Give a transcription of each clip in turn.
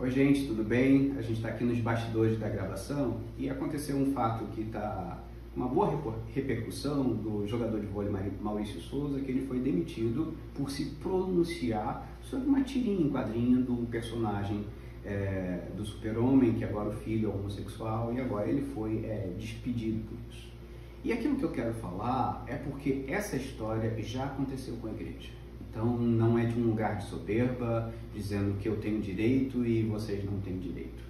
Oi gente, tudo bem? A gente está aqui nos bastidores da gravação e aconteceu um fato que está uma boa repercussão do jogador de vôlei Maurício Souza, que ele foi demitido por se pronunciar sobre uma tirinha em quadrinho do personagem do Super-Homem, que agora o filho é homossexual, e agora ele foi despedido por isso. E aquilo que eu quero falar é porque essa história já aconteceu com a igreja. Então não é de um lugar de soberba, dizendo que eu tenho direito e vocês não têm direito.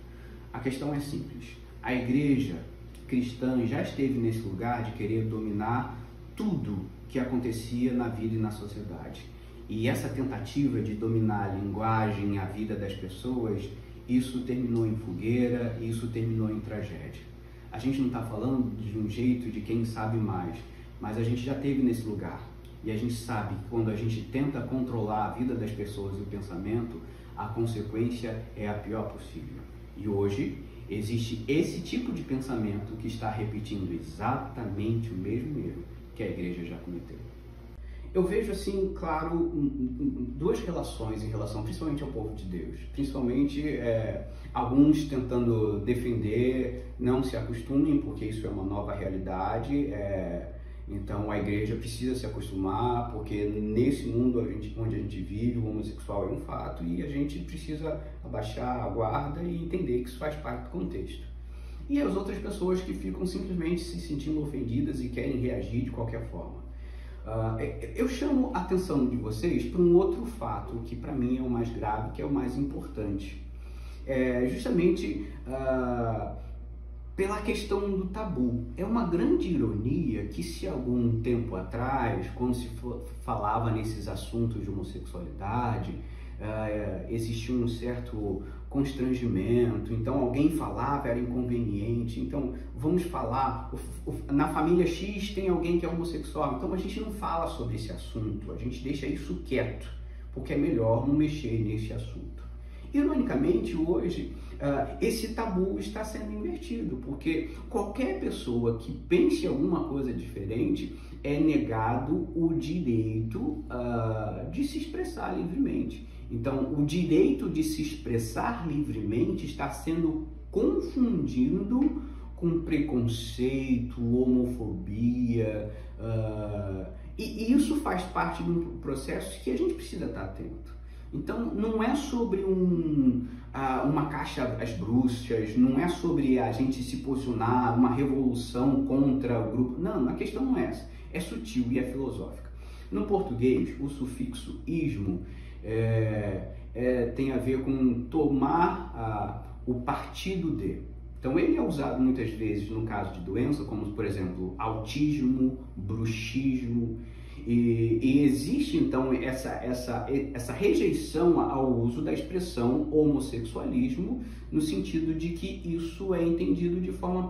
A questão é simples. A igreja cristã já esteve nesse lugar de querer dominar tudo que acontecia na vida e na sociedade. E essa tentativa de dominar a linguagem, a vida das pessoas, isso terminou em fogueira, isso terminou em tragédia. A gente não está falando de um jeito de quem sabe mais, mas a gente já esteve nesse lugar. E a gente sabe que quando a gente tenta controlar a vida das pessoas e o pensamento, a consequência é a pior possível. E hoje existe esse tipo de pensamento que está repetindo exatamente o mesmo erro que a igreja já cometeu. Eu vejo assim, claro, duas relações em relação principalmente ao povo de Deus. Principalmente alguns tentando defender, não se acostumem, porque isso é uma nova realidade. Então a igreja precisa se acostumar, porque nesse mundo onde a gente vive, o homossexual é um fato e a gente precisa abaixar a guarda e entender que isso faz parte do contexto. E as outras pessoas que ficam simplesmente se sentindo ofendidas e querem reagir de qualquer forma. Eu chamo a atenção de vocês para um outro fato que para mim é o mais grave, que é o mais importante. Justamente pela questão do tabu. É uma grande ironia que se algum tempo atrás, quando se falava nesses assuntos de homossexualidade, existia um certo constrangimento, então alguém falava, era inconveniente, então vamos falar, na família X tem alguém que é homossexual, então a gente não fala sobre esse assunto, a gente deixa isso quieto, porque é melhor não mexer nesse assunto. Ironicamente, hoje, esse tabu está sendo invertido, porque qualquer pessoa que pense alguma coisa diferente é negado o direito de se expressar livremente. Então, o direito de se expressar livremente está sendo confundido com preconceito, homofobia, e isso faz parte de um processo que a gente precisa estar atento. Então, não é sobre uma caixa às bruxas, não é sobre a gente se posicionar, uma revolução contra o grupo. Não, a questão não é essa. É sutil e é filosófica. No português, o sufixo ismo tem a ver com tomar o partido de. Então, ele é usado muitas vezes no caso de doença, como, por exemplo, autismo, bruxismo. E existe, então, essa rejeição ao uso da expressão homossexualismo, no sentido de que isso é entendido de forma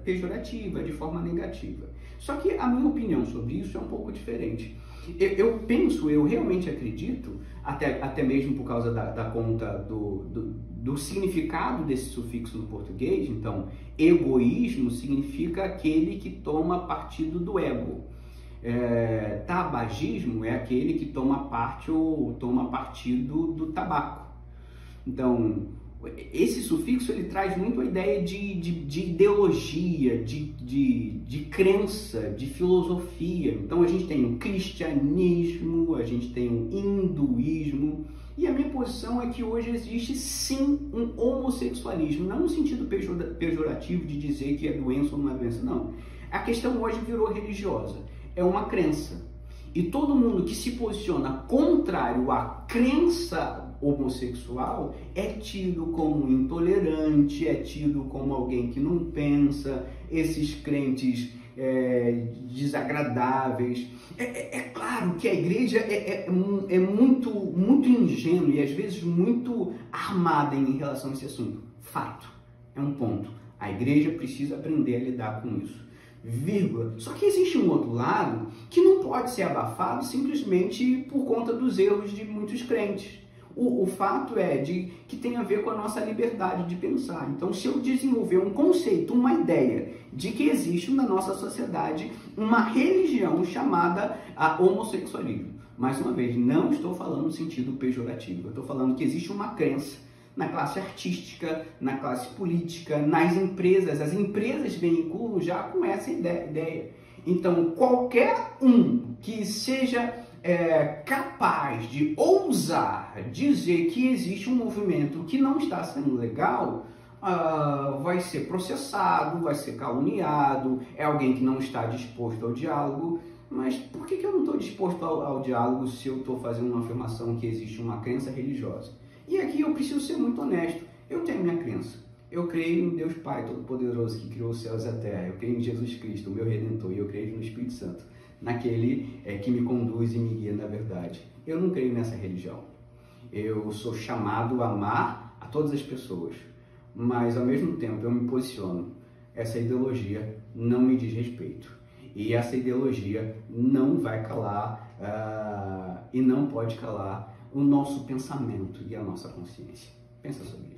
pejorativa, de forma negativa. Só que a minha opinião sobre isso é um pouco diferente. Eu realmente acredito, até mesmo por causa da conta do significado desse sufixo no português. Então, egoísmo significa aquele que toma partido do ego. Tabagismo é aquele que toma partido do tabaco. Então, esse sufixo ele traz muito a ideia de ideologia, de crença, de filosofia. Então a gente tem o cristianismo, a gente tem o hinduísmo, e a minha posição é que hoje existe sim um homossexualismo, não no sentido pejorativo de dizer que é doença ou não é doença, não. A questão hoje virou religiosa, é uma crença. E todo mundo que se posiciona contrário à crença homossexual é tido como intolerante, é tido como alguém que não pensa, esses crentes desagradáveis. É claro que a igreja é muito ingênua e às vezes muito armada em relação a esse assunto. Fato, é um ponto. A igreja precisa aprender a lidar com isso. Vírgula. Só que existe um outro lado que não pode ser abafado simplesmente por conta dos erros de muitos crentes. O fato é que tem a ver com a nossa liberdade de pensar. Então, se eu desenvolver um conceito, uma ideia de que existe na nossa sociedade uma religião chamada homossexualismo. Mais uma vez, não estou falando no sentido pejorativo. Eu estou falando que existe uma crença na classe artística, na classe política, nas empresas. As empresas veiculam já com essa ideia. Então, qualquer um que seja capaz de ousar dizer que existe um movimento que não está sendo legal, vai ser processado, vai ser caluniado, é alguém que não está disposto ao diálogo. Mas por que eu não estou disposto ao diálogo se eu estou fazendo uma afirmação que existe uma crença religiosa? E aqui eu preciso ser muito honesto. Eu tenho minha crença. Eu creio em Deus Pai Todo-Poderoso que criou os céus e a terra. Eu creio em Jesus Cristo, o meu Redentor, e eu creio no Espírito Santo, naquele que me conduz e me guia na verdade. Eu não creio nessa religião. Eu sou chamado a amar a todas as pessoas, mas ao mesmo tempo eu me posiciono. Essa ideologia não me diz respeito. E essa ideologia não vai calar e não pode calar o nosso pensamento e a nossa consciência. Pensa sobre isso.